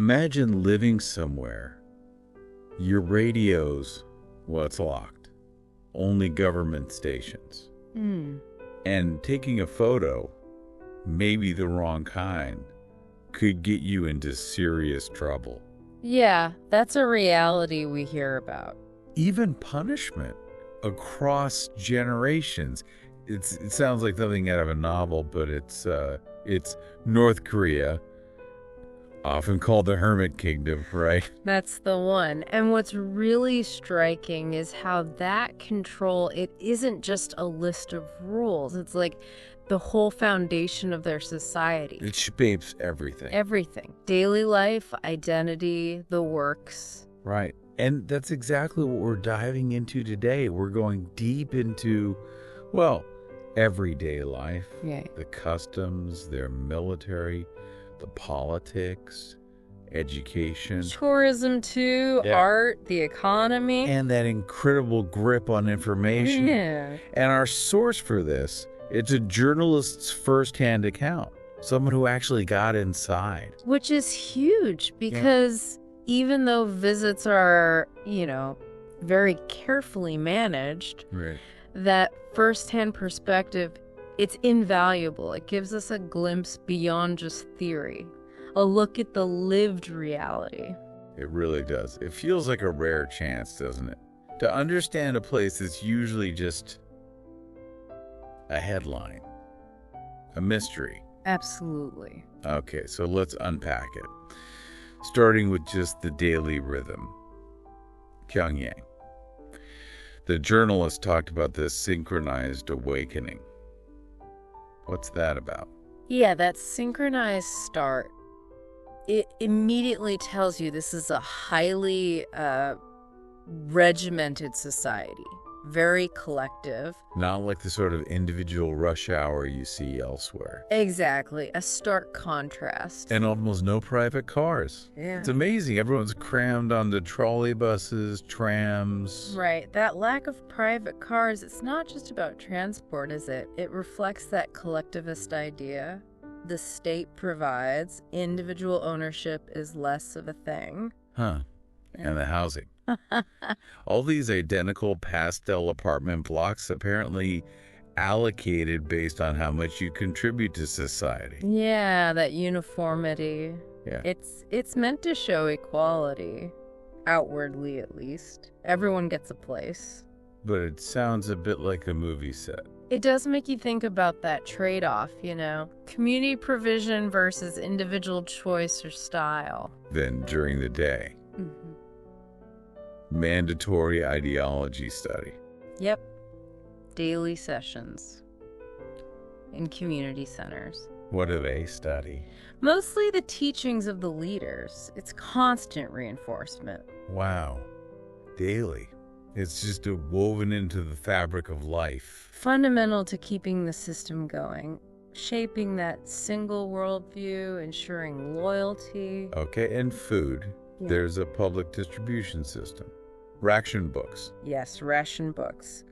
Imagine living somewhere. Your radio's, well, it's locked. Only government stations. And taking a photo, maybe the wrong kind, could get you into serious trouble. Yeah, that's a reality we hear about. Even punishment across generations. It sounds like something out of a novel, but it's North Korea, often called the Hermit Kingdom, right? That's the one. And what's really striking is how that control, it isn't just a list of rules. It's like the whole foundation of their society. It shapes everything. Everything. Daily life, identity, the works. Right. And that's exactly what we're diving into today. We're going deep into, well, everyday life, the customs, their military, the politics, education. Tourism too, art, the economy. And that incredible grip on information. Yeah. And our source for this, it's a journalist's firsthand account. Someone who actually got inside. Which is huge because even though visits are, very carefully managed, that firsthand perspective, it's invaluable. It gives us a glimpse beyond just theory, a look at the lived reality. It really does. It feels like a rare chance, doesn't it? To understand a place that's usually just a headline, a mystery. Absolutely. Okay, so let's unpack it. Starting with just the daily rhythm. Pyongyang. The journalist talked about this synchronized awakening. What's that about? Yeah, that synchronized start. It immediately tells you this is a highly regimented society. Very collective. Not like the sort of individual rush hour you see elsewhere. Exactly. A stark contrast. And almost no private cars. Yeah. It's amazing. Everyone's crammed onto trolley buses, trams. Right. That lack of private cars, it's not just about transport, is it? It reflects that collectivist idea. The state provides. Individual ownership is less of a thing. Huh. And the housing. All these identical pastel apartment blocks apparently allocated based on how much you contribute to society. Yeah, that uniformity. Yeah. It's meant to show equality, outwardly at least. Everyone gets a place. But it sounds a bit like a movie set. It does make you think about that trade-off, community provision versus individual choice or style. Then during the day. Mandatory ideology study. Yep. Daily sessions in community centers. What do they study? Mostly the teachings of the leaders. It's constant reinforcement. Wow. Daily. It's just woven into the fabric of life. Fundamental to keeping the system going. Shaping that single worldview, ensuring loyalty. Okay, and food. Yeah. There's a public distribution system. Ration books. Yes, ration books.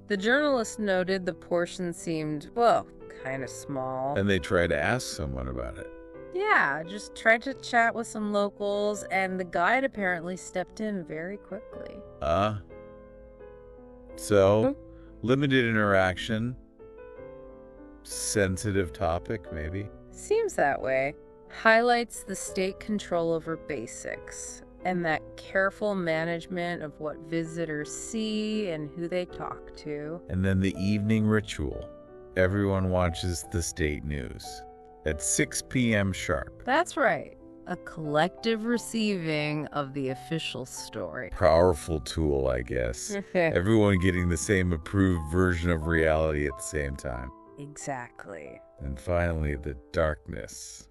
The journalist noted the portion seemed, kind of small. And they try to ask someone about it. Yeah, just tried to chat with some locals, and the guide apparently stepped in very quickly. So, limited interaction, sensitive topic, maybe? Seems that way. Highlights the state control over basics and that careful management of what visitors see and who they talk to. And then the evening ritual. Everyone watches the state news at 6 p.m. sharp. That's right. A collective receiving of the official story. Powerful tool, I guess. Everyone getting the same approved version of reality at the same time. Exactly. And finally, the darkness.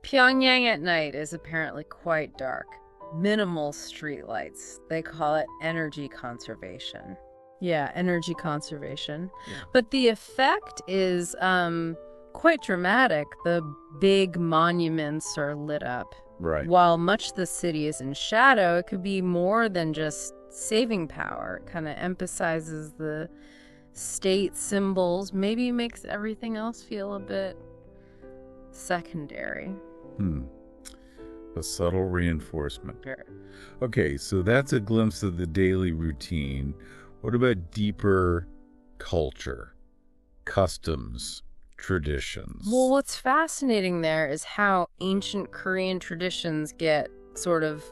Pyongyang at night is apparently quite dark. Minimal streetlights. They call it energy conservation. Yeah, energy conservation. Yeah. But the effect is quite dramatic. The big monuments are lit up. Right. While much of the city is in shadow, it could be more than just saving power. It kind of emphasizes the state symbols, maybe makes everything else feel a bit secondary. A subtle reinforcement. Sure. Okay, so that's a glimpse of the daily routine. What about deeper culture, customs, traditions? Well, what's fascinating there is how ancient Korean traditions get sort of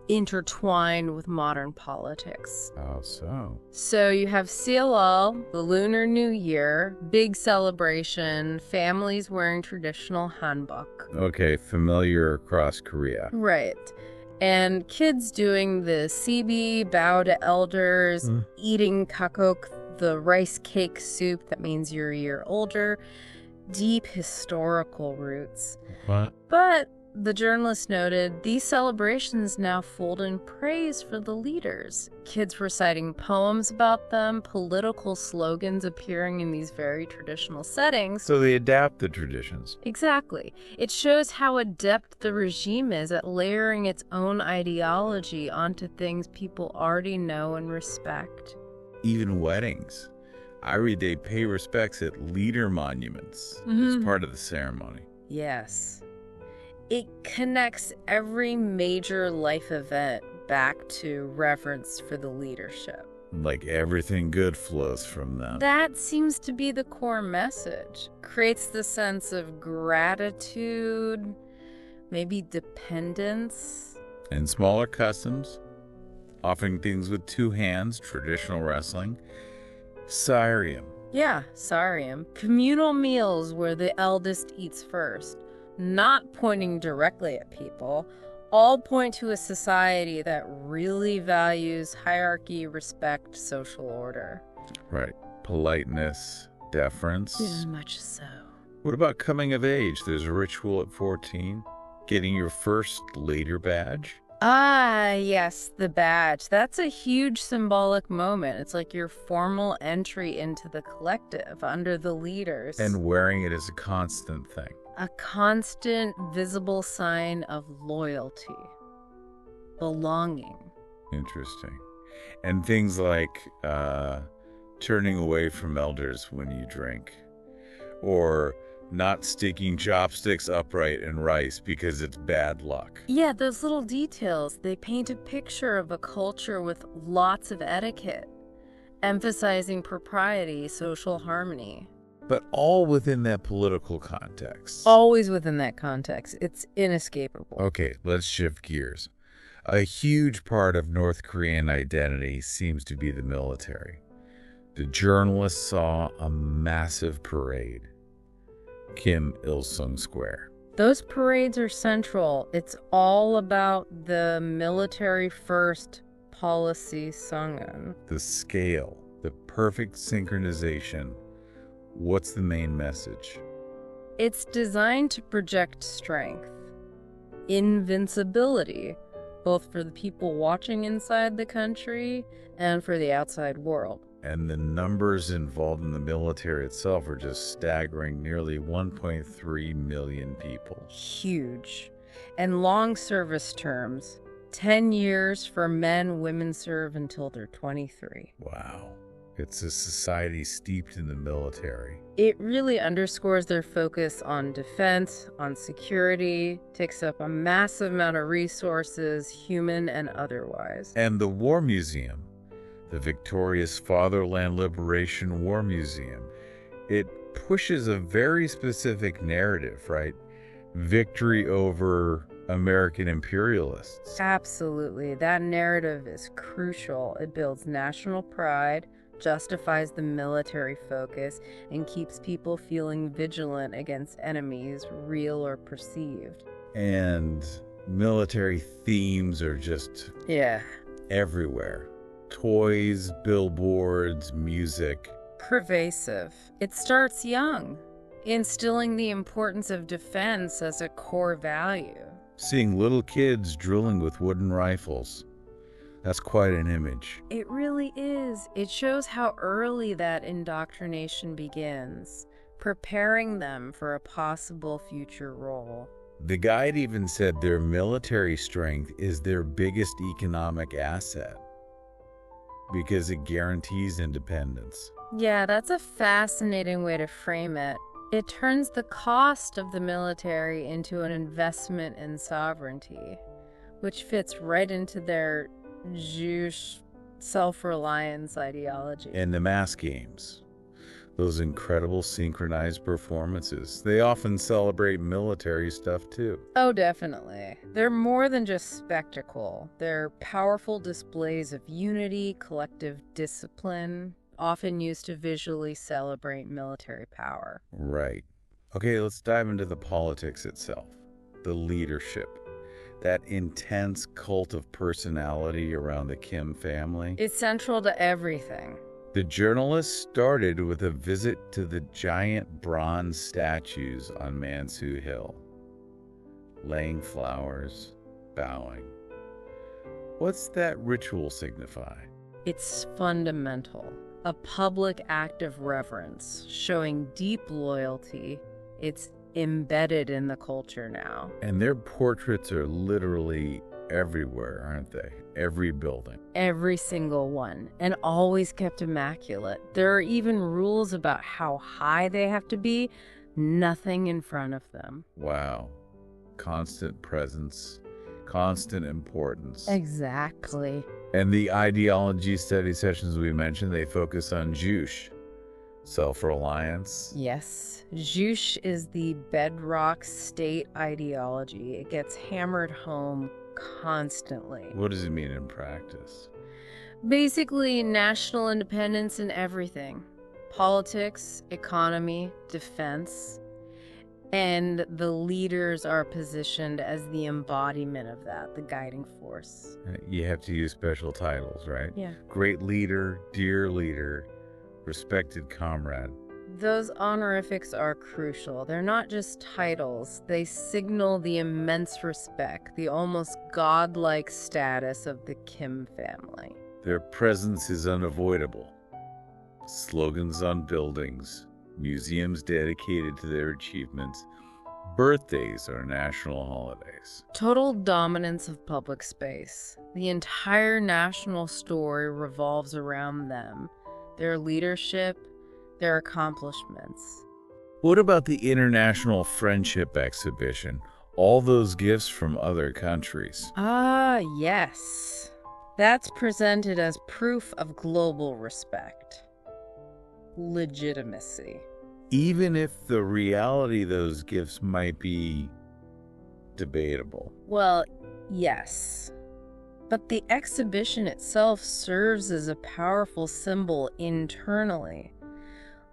intertwined with modern politics. How so? So you have Seolal, the Lunar New Year, big celebration, families wearing traditional hanbok. Okay, familiar across Korea. Right. And kids doing the sibi, bow to elders, eating kakok, the rice cake soup that means you're a year older. Deep historical roots. What? But the journalist noted these celebrations now fold in praise for the leaders. Kids reciting poems about them, political slogans appearing in these very traditional settings. So they adapt the traditions. Exactly. It shows how adept the regime is at layering its own ideology onto things people already know and respect. Even weddings. I read they pay respects at leader monuments as part of the ceremony. Yes. It connects every major life event back to reverence for the leadership. Like everything good flows from them. That seems to be the core message. Creates the sense of gratitude, maybe dependence. And smaller customs, offering things with two hands, traditional wrestling. Sarium. Yeah, sarium. Communal meals where the eldest eats first. Not pointing directly at people, all point to a society that really values hierarchy, respect, social order. Right. Politeness, deference. Very much so. What about coming of age? There's a ritual at 14. Getting your first leader badge. Ah, yes, the badge. That's a huge symbolic moment. It's like your formal entry into the collective under the leaders. And wearing it is a constant thing. A constant, visible sign of loyalty, belonging. Interesting. And things like turning away from elders when you drink, or not sticking chopsticks upright in rice because it's bad luck. Yeah, those little details, they paint a picture of a culture with lots of etiquette, emphasizing propriety, social harmony. But all within that political context. Always within that context. It's inescapable. Okay, let's shift gears. A huge part of North Korean identity seems to be the military. The journalist saw a massive parade. Kim Il-sung Square. Those parades are central. It's all about the military first policy Sungin. The scale, the perfect synchronization. What's the main message? It's designed to project strength, invincibility, both for the people watching inside the country and for the outside world. And the numbers involved in the military itself are just staggering, nearly 1.3 million people. Huge. And long service terms, 10 years for men, women serve until they're 23. Wow. It's a society steeped in the military. It really underscores their focus on defense, on security, takes up a massive amount of resources, human and otherwise. And the War Museum, the Victorious Fatherland Liberation War Museum, it pushes a very specific narrative, right? Victory over American imperialists. Absolutely. That narrative is crucial. It builds national pride, justifies the military focus, and keeps people feeling vigilant against enemies, real or perceived. And military themes are just everywhere. Toys, billboards, music. Pervasive. It starts young, instilling the importance of defense as a core value. Seeing little kids drilling with wooden rifles. That's quite an image. It really is. It shows how early that indoctrination begins, preparing them for a possible future role. The guide even said their military strength is their biggest economic asset because it guarantees independence. Yeah, that's a fascinating way to frame it. It turns the cost of the military into an investment in sovereignty, which fits right into their Jewish self-reliance ideology. And the mass games, those incredible synchronized performances, they often celebrate military stuff too. Oh, definitely. They're more than just spectacle. They're powerful displays of unity, collective discipline, often used to visually celebrate military power. Right. Okay, let's dive into the politics itself, the leadership, that intense cult of personality around the Kim family. It's central to everything. The journalist started with a visit to the giant bronze statues on Mansu Hill, laying flowers, bowing. What's that ritual signify? It's fundamental. A public act of reverence, showing deep loyalty. It's embedded in the culture now. And their portraits are literally everywhere, aren't they? Every building. Every single one, and always kept immaculate. There are even rules about how high they have to be, nothing in front of them. Wow. Constant presence, constant importance. Exactly. And the ideology study sessions we mentioned, they focus on Juche, self-reliance. Yes, Juche is the bedrock state ideology. It gets hammered home constantly. What does it mean in practice? Basically, national independence in everything. Politics, economy, defense. And the leaders are positioned as the embodiment of that, the guiding force. You have to use special titles, right? Yeah. Great leader, dear leader, respected comrade. Those honorifics are crucial. They're not just titles. They signal the immense respect, the almost godlike status of the Kim family. Their presence is unavoidable. Slogans on buildings, museums dedicated to their achievements, birthdays are national holidays. Total dominance of public space. The entire national story revolves around them, their leadership, their accomplishments. What about the International Friendship Exhibition? All those gifts from other countries. Ah, yes. That's presented as proof of global respect. Legitimacy. Even if the reality of those gifts might be debatable. Well, yes. But the exhibition itself serves as a powerful symbol internally.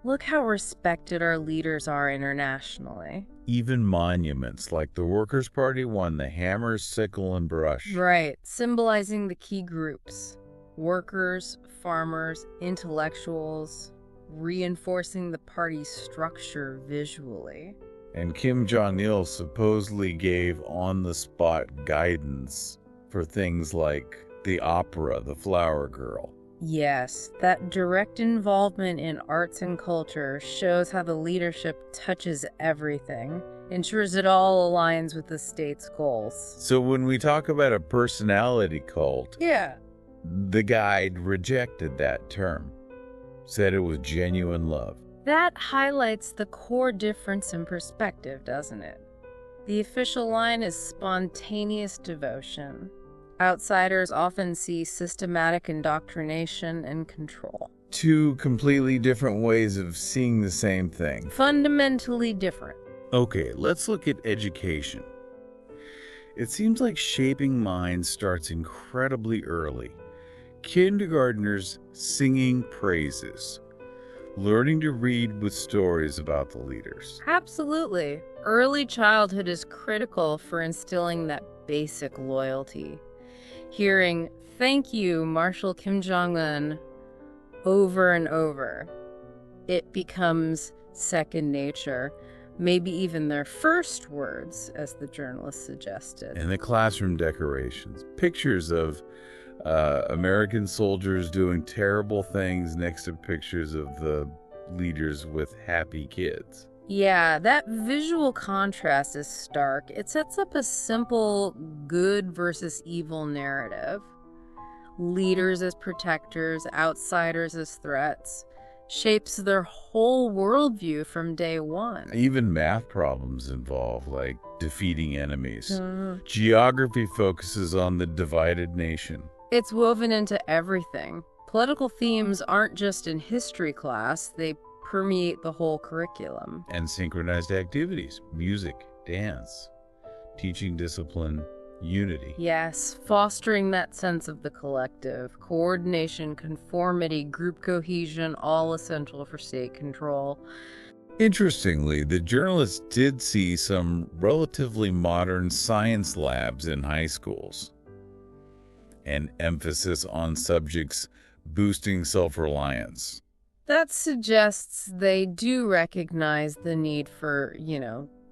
Look how respected our leaders are internationally. Even monuments like the Workers' Party one, the hammer, sickle, and brush. Right, symbolizing the key groups. Workers, farmers, intellectuals, reinforcing the party's structure visually. And Kim Jong-il supposedly gave on-the-spot guidance for things like the opera, The Flower Girl. Yes, that direct involvement in arts and culture shows how the leadership touches everything, ensures it all aligns with the state's goals. So when we talk about a personality cult, Yeah. the guide rejected that term, said it was genuine love. That highlights the core difference in perspective, doesn't it? The official line is spontaneous devotion. Outsiders often see systematic indoctrination and control. Two completely different ways of seeing the same thing. Fundamentally different. Okay, let's look at education. It seems like shaping minds starts incredibly early. Kindergartners singing praises, learning to read with stories about the leaders. Absolutely. Early childhood is critical for instilling that basic loyalty. Hearing, "Thank you, Marshal Kim Jong-un," over and over, it becomes second nature, maybe even their first words, as the journalist suggested. And the classroom decorations, pictures of American soldiers doing terrible things next to pictures of the leaders with happy kids. Yeah, that visual contrast is stark. It sets up a simple good versus evil narrative. Leaders as protectors, outsiders as threats, shapes their whole worldview from day one. Even math problems involve, like, defeating enemies. Mhm. Geography focuses on the divided nation. It's woven into everything. Political themes aren't just in history class, they permeate the whole curriculum. And synchronized activities, music, dance, teaching discipline, unity. Yes, fostering that sense of the collective, coordination, conformity, group cohesion, all essential for state control. Interestingly, the journalists did see some relatively modern science labs in high schools, an emphasis on subjects boosting self-reliance. That suggests they do recognize the need for,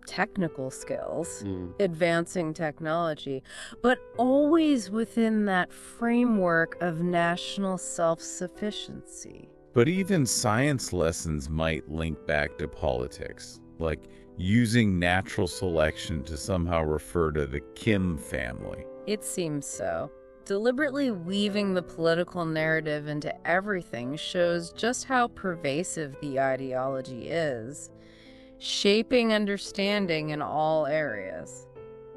technical skills, advancing technology, but always within that framework of national self-sufficiency. But even science lessons might link back to politics, like using natural selection to somehow refer to the Kim family. It seems so. Deliberately weaving the political narrative into everything shows just how pervasive the ideology is, shaping understanding in all areas.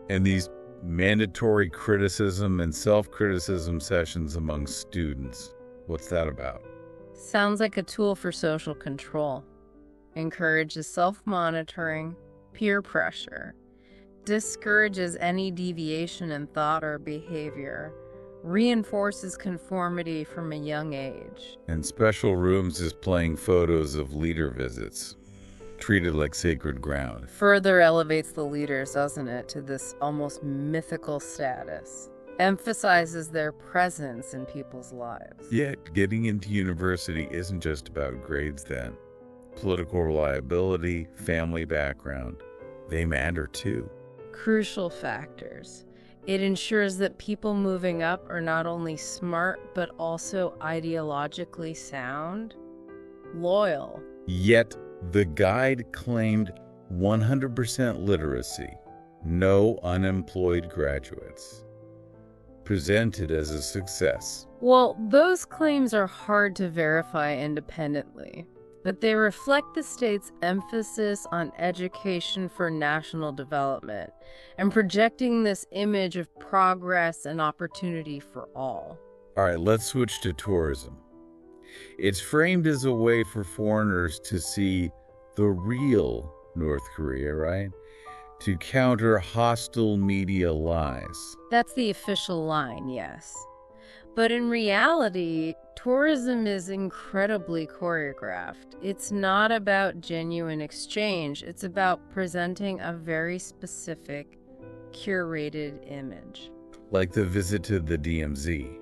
And these mandatory criticism and self-criticism sessions among students, what's that about? Sounds like a tool for social control. Encourages self-monitoring, peer pressure, discourages any deviation in thought or behavior, reinforces conformity from a young age. And special rooms is playing photos of leader visits, treated like sacred ground. Further elevates the leaders, doesn't it, to this almost mythical status. Emphasizes their presence in people's lives. Yet, getting into university isn't just about grades then. Political reliability, family background, they matter too. Crucial factors. It ensures that people moving up are not only smart, but also ideologically sound, loyal. Yet, the guide claimed 100% literacy, no unemployed graduates. Presented as a success. Well, those claims are hard to verify independently, but they reflect the state's emphasis on education for national development and projecting this image of progress and opportunity for all. All right, let's switch to tourism. It's framed as a way for foreigners to see the real North Korea, right? To counter hostile media lies. That's the official line, yes. But in reality, tourism is incredibly choreographed. It's not about genuine exchange. It's about presenting a very specific, curated image. Like the visit to the DMZ,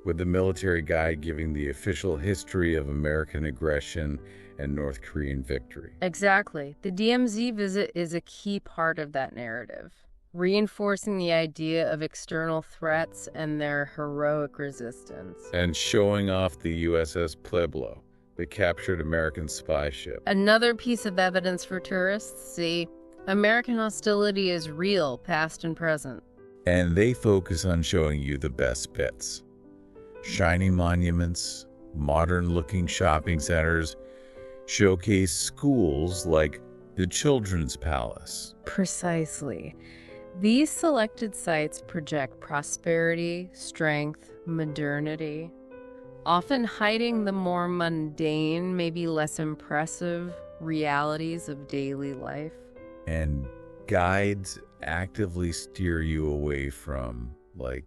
with the military guide giving the official history of American aggression and North Korean victory. Exactly. The DMZ visit is a key part of that narrative, reinforcing the idea of external threats and their heroic resistance. And showing off the USS Pueblo, the captured American spy ship. Another piece of evidence for tourists, see, American hostility is real, past and present. And they focus on showing you the best bits. Shiny monuments, modern-looking shopping centers, showcase schools like the Children's Palace. Precisely. These selected sites project prosperity, strength, modernity, often hiding the more mundane, maybe less impressive realities of daily life. And guides actively steer you away from, like,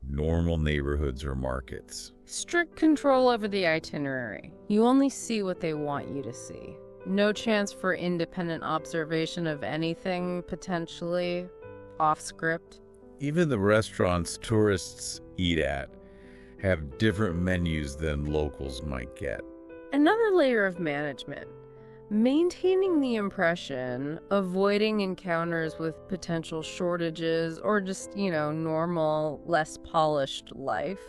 normal neighborhoods or markets. Strict control over the itinerary. You only see what they want you to see. No chance for independent observation of anything potentially off script. Even the restaurants tourists eat at have different menus than locals might get. Another layer of management. Maintaining the impression, avoiding encounters with potential shortages or just, normal, less polished life.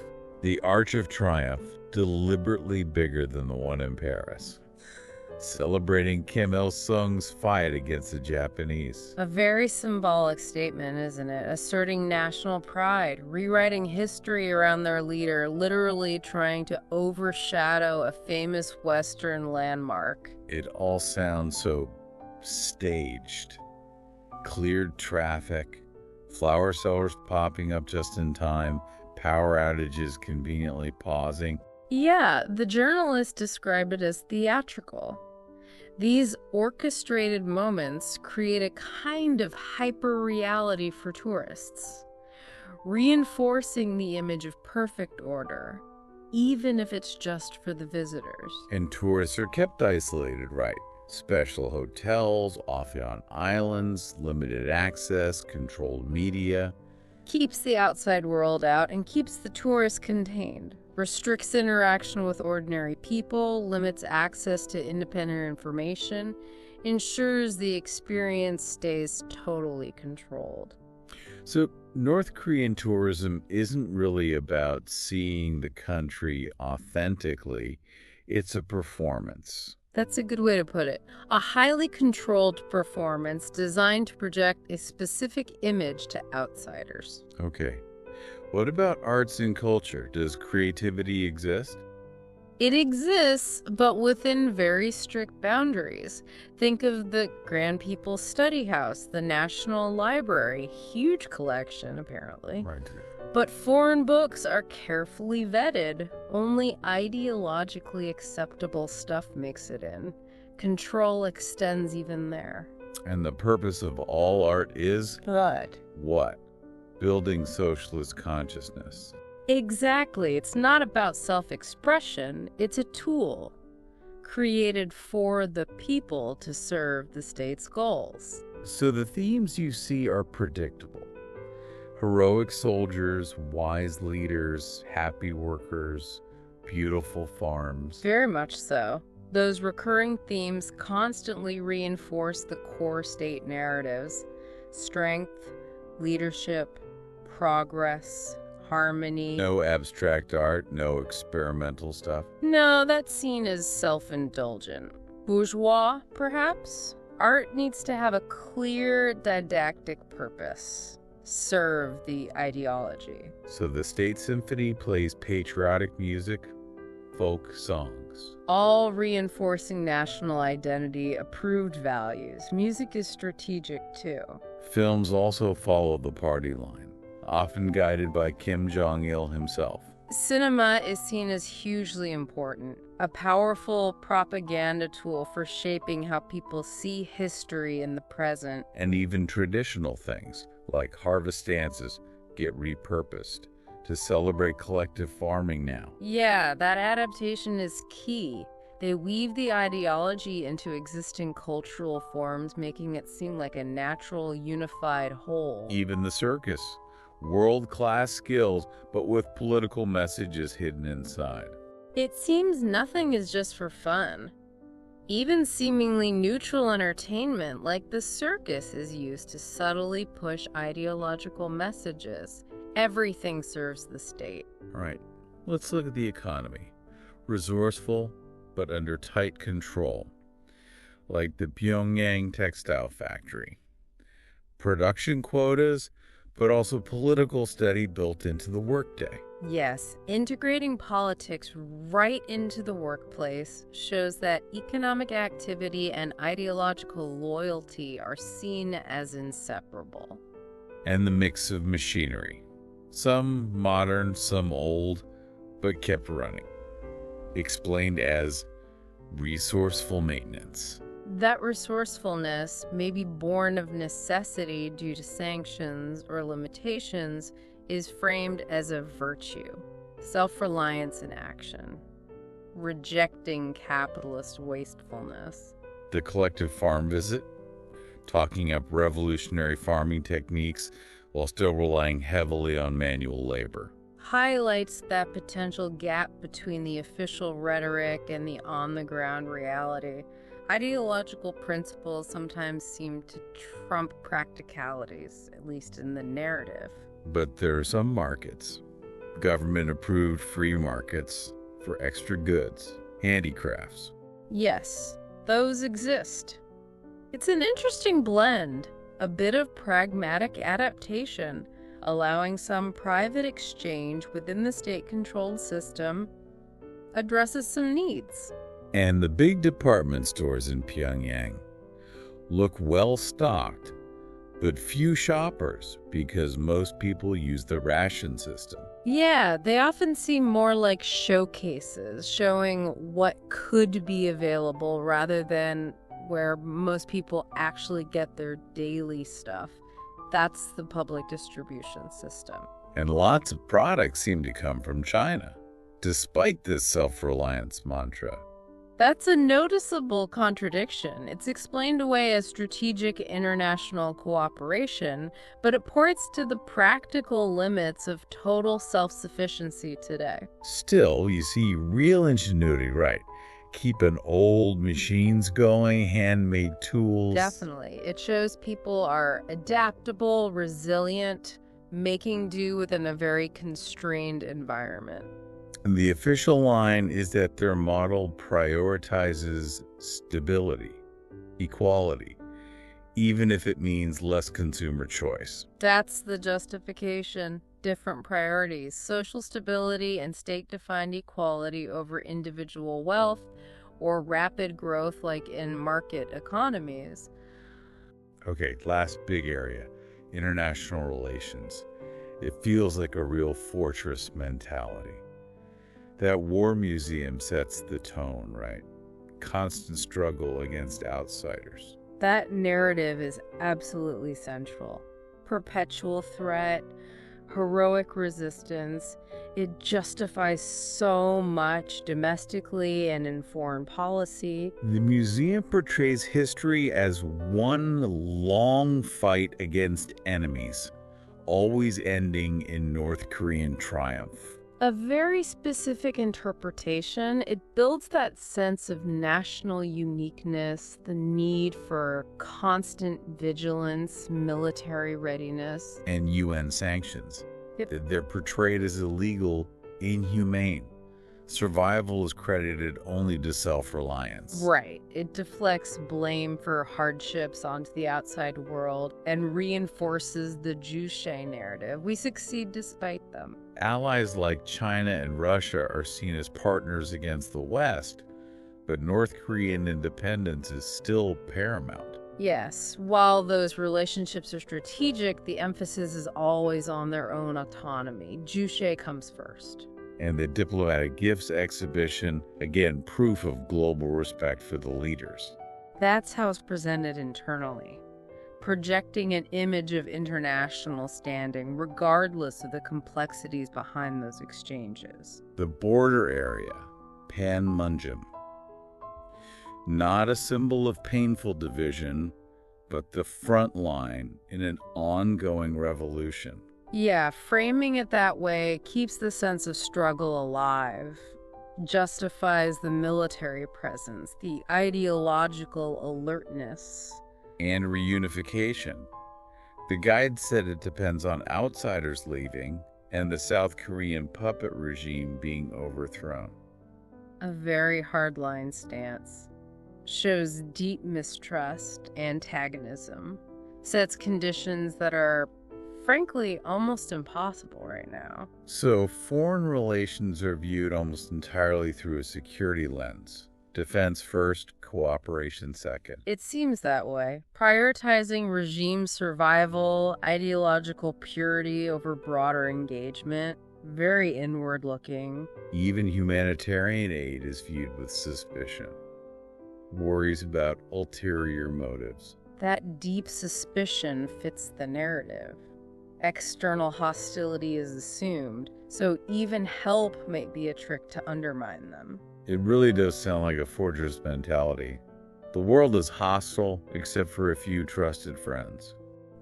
The Arch of Triumph, deliberately bigger than the one in Paris. celebrating Kim Il-sung's fight against the Japanese. A very symbolic statement, isn't it? Asserting national pride, rewriting history around their leader, literally trying to overshadow a famous Western landmark. It all sounds so staged. Cleared traffic, flower sellers popping up just in time, power outages conveniently pausing. Yeah, the journalist described it as theatrical. These orchestrated moments create a kind of hyper-reality for tourists, reinforcing the image of perfect order, even if it's just for the visitors. And tourists are kept isolated, right? Special hotels, off-on islands, limited access, controlled media. Keeps the outside world out and keeps the tourists contained. Restricts interaction with ordinary people, limits access to independent information, ensures the experience stays totally controlled. So North Korean tourism isn't really about seeing the country authentically. It's a performance. That's a good way to put it. A highly controlled performance designed to project a specific image to outsiders. Okay. What about arts and culture? Does creativity exist? It exists, but within very strict boundaries. Think of the Grand People's Study House, the National Library, huge collection, apparently. Right. But foreign books are carefully vetted. Only ideologically acceptable stuff makes it in. Control extends even there. And the purpose of all art is? What? Building socialist consciousness. Exactly. It's not about self-expression. It's a tool created for the people to serve the state's goals. So the themes you see are predictable. Heroic soldiers, wise leaders, happy workers, beautiful farms. Very much so. Those recurring themes constantly reinforce the core state narratives: strength, leadership, progress, harmony. No abstract art, no experimental stuff. No, that's seen as self-indulgent. Bourgeois, perhaps? Art needs to have a clear didactic purpose. Serve the ideology. So the State Symphony plays patriotic music, folk songs. All reinforcing national identity, approved values. Music is strategic, too. Films also follow the party line, often guided by Kim Jong-il himself. Cinema is seen as hugely important, a powerful propaganda tool for shaping how people see history in the present. And even traditional things, like harvest dances, get repurposed to celebrate collective farming now. Yeah, that adaptation is key. They weave the ideology into existing cultural forms, making it seem like a natural, unified whole. Even the circus. World-class skills, but with political messages hidden inside. It seems nothing is just for fun. Even seemingly neutral entertainment like the circus is used to subtly push ideological messages. Everything serves the state. Right. Let's look at the economy. Resourceful, but under tight control. Like the Pyongyang textile factory. Production quotas, but also political study built into the workday. Yes, integrating politics right into the workplace shows that economic activity and ideological loyalty are seen as inseparable. And the mix of machinery. Some modern, some old, but kept running. Explained as resourceful maintenance. That resourcefulness may be born of necessity due to sanctions or limitations is framed as a virtue, self-reliance in action, rejecting capitalist wastefulness. The collective farm visit, talking up revolutionary farming techniques while still relying heavily on manual labor. Highlights that potential gap between the official rhetoric and the on-the-ground reality. Ideological principles sometimes seem to trump practicalities, at least in the narrative. But there are some markets, government-approved free markets for extra goods, handicrafts. Yes, those exist. It's an interesting blend, a bit of pragmatic adaptation, allowing some private exchange within the state-controlled system, addresses some needs. And the big department stores in Pyongyang look well-stocked, but few shoppers because most people use the ration system. Yeah, they often seem more like showcases, showing what could be available rather than where most people actually get their daily stuff. That's the public distribution system. And lots of products seem to come from China, despite this self-reliance mantra. That's a noticeable contradiction. It's explained away as strategic international cooperation, but it points to the practical limits of total self-sufficiency today. Still, you see real ingenuity, right? Keeping old machines going, handmade tools. Definitely. It shows people are adaptable, resilient, making do within a very constrained environment. And the official line is that their model prioritizes stability, equality, even if it means less consumer choice. That's the justification. Different priorities, social stability and state-defined equality over individual wealth or rapid growth like in market economies. Okay, last big area, international relations. It feels like a real fortress mentality. That war museum sets the tone, right? Constant struggle against outsiders. That narrative is absolutely central. Perpetual threat, heroic resistance. It justifies so much domestically and in foreign policy. The museum portrays history as one long fight against enemies, always ending in North Korean triumph. A very specific interpretation. It builds that sense of national uniqueness, the need for constant vigilance, military readiness. And UN sanctions. Yep. They're portrayed as illegal, inhumane. Survival is credited only to self-reliance. Right. It deflects blame for hardships onto the outside world and reinforces the Juche narrative. We succeed despite them. Allies like China and Russia are seen as partners against the West, but North Korean independence is still paramount. Yes, while those relationships are strategic, the emphasis is always on their own autonomy. Juche comes first. And the diplomatic gifts exhibition, again, proof of global respect for the leaders. That's how it's presented internally, projecting an image of international standing regardless of the complexities behind those exchanges. The border area, Panmunjom. Not a symbol of painful division, but the front line in an ongoing revolution. Yeah, framing it that way keeps the sense of struggle alive, justifies the military presence, the ideological alertness. And reunification. The guide said it depends on outsiders leaving and the South Korean puppet regime being overthrown. A very hardline stance. Shows deep mistrust, antagonism, sets conditions that are frankly almost impossible right now. So foreign relations are viewed almost entirely through a security lens. Defense first, cooperation second. It seems that way. Prioritizing regime survival, ideological purity over broader engagement. Very inward looking. Even humanitarian aid is viewed with suspicion. Worries about ulterior motives. That deep suspicion fits the narrative. External hostility is assumed, so even help might be a trick to undermine them. It really does sound like a fortress mentality. The world is hostile except for a few trusted friends.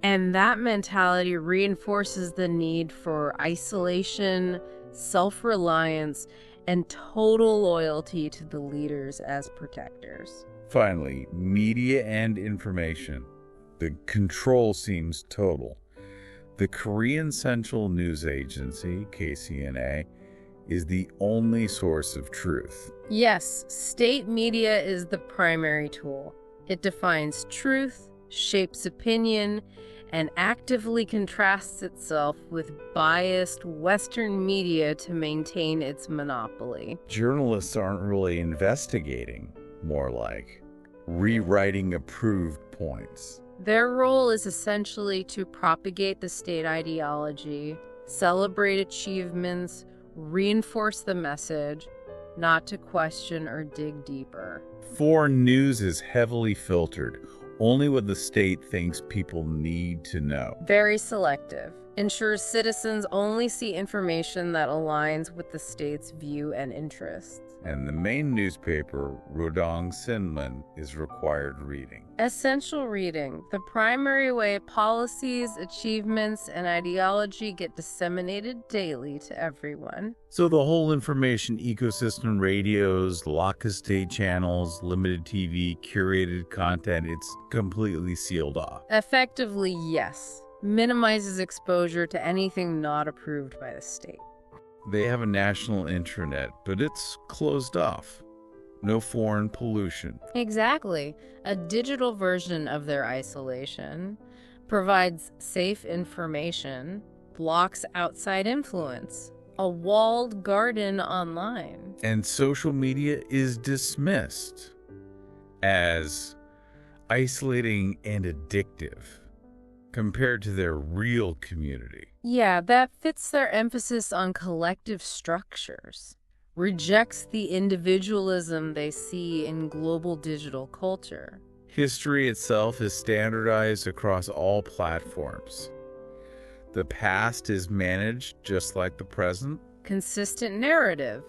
And that mentality reinforces the need for isolation, self-reliance, and total loyalty to the leaders as protectors. Finally, media and information. The control seems total. The Korean Central News Agency, KCNA, is the only source of truth. Yes, state media is the primary tool. It defines truth, shapes opinion, and actively contrasts itself with biased Western media to maintain its monopoly. Journalists aren't really investigating, more like rewriting approved points. Their role is essentially to propagate the state ideology, celebrate achievements, reinforce the message, not to question or dig deeper. Foreign news is heavily filtered, only what the state thinks people need to know. Very selective. Ensures citizens only see information that aligns with the state's view and interests. And the main newspaper, Rodong Sinmun, is required reading. Essential reading, the primary way policies, achievements, and ideology get disseminated daily to everyone. So the whole information ecosystem, radios, lock state channels, limited TV, curated content, it's completely sealed off. Effectively, yes. Minimizes exposure to anything not approved by the state. They have a national intranet, but it's closed off. No foreign pollution. Exactly. A digital version of their isolation provides safe information, blocks outside influence, a walled garden online. And social media is dismissed as isolating and addictive compared to their real community. Yeah, that fits their emphasis on collective structures. Rejects the individualism they see in global digital culture. History itself is standardized across all platforms. The past is managed just like the present. Consistent narrative.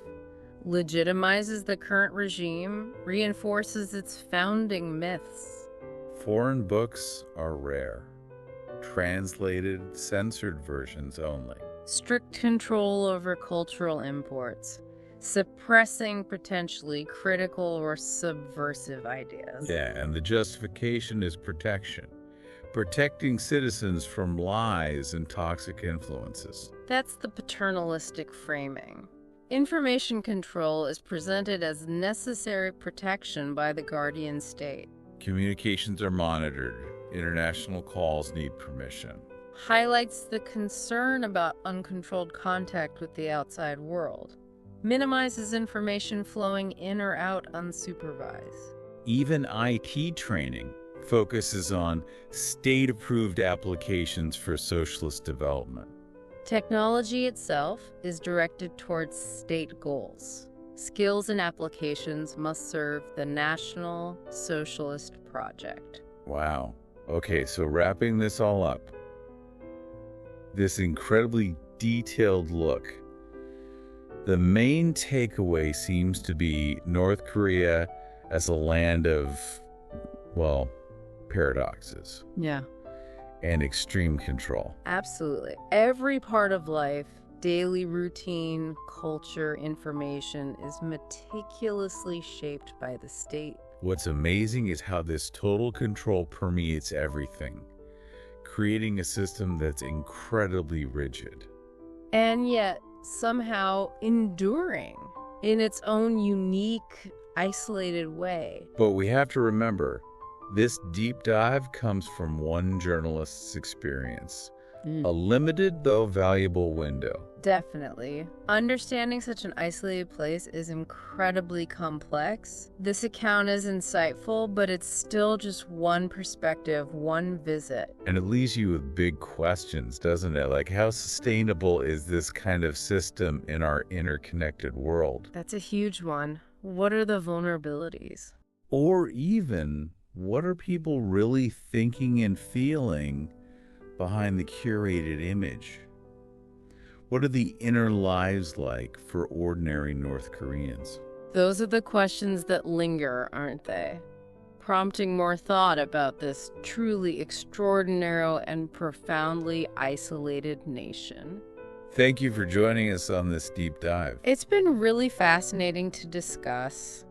Legitimizes the current regime, reinforces its founding myths. Foreign books are rare. Translated, censored versions only. Strict control over cultural imports, suppressing potentially critical or subversive ideas. Yeah, and the justification is protection. Protecting citizens from lies and toxic influences. That's the paternalistic framing. Information control is presented as necessary protection by the guardian state. Communications are monitored. International calls need permission. Highlights the concern about uncontrolled contact with the outside world. Minimizes information flowing in or out unsupervised. Even IT training focuses on state-approved applications for socialist development. Technology itself is directed towards state goals. Skills and applications must serve the National Socialist Project. Wow. Okay, so wrapping this all up, this incredibly detailed look, the main takeaway seems to be North Korea as a land of, well, paradoxes. Yeah. And extreme control. Absolutely. Every part of life, daily routine, culture, information is meticulously shaped by the state. What's amazing is how this total control permeates everything, creating a system that's incredibly rigid. And yet, somehow enduring in its own unique, isolated way. But we have to remember, this deep dive comes from one journalist's experience. A limited, though valuable window. Definitely. Understanding such an isolated place is incredibly complex. This account is insightful, but it's still just one perspective, one visit. And it leaves you with big questions, doesn't it? Like, how sustainable is this kind of system in our interconnected world? That's a huge one. What are the vulnerabilities? Or even, what are people really thinking and feeling behind the curated image? What are the inner lives like for ordinary North Koreans? Those are the questions that linger, aren't they? Prompting more thought about this truly extraordinary and profoundly isolated nation. Thank you for joining us on this deep dive. It's been really fascinating to discuss.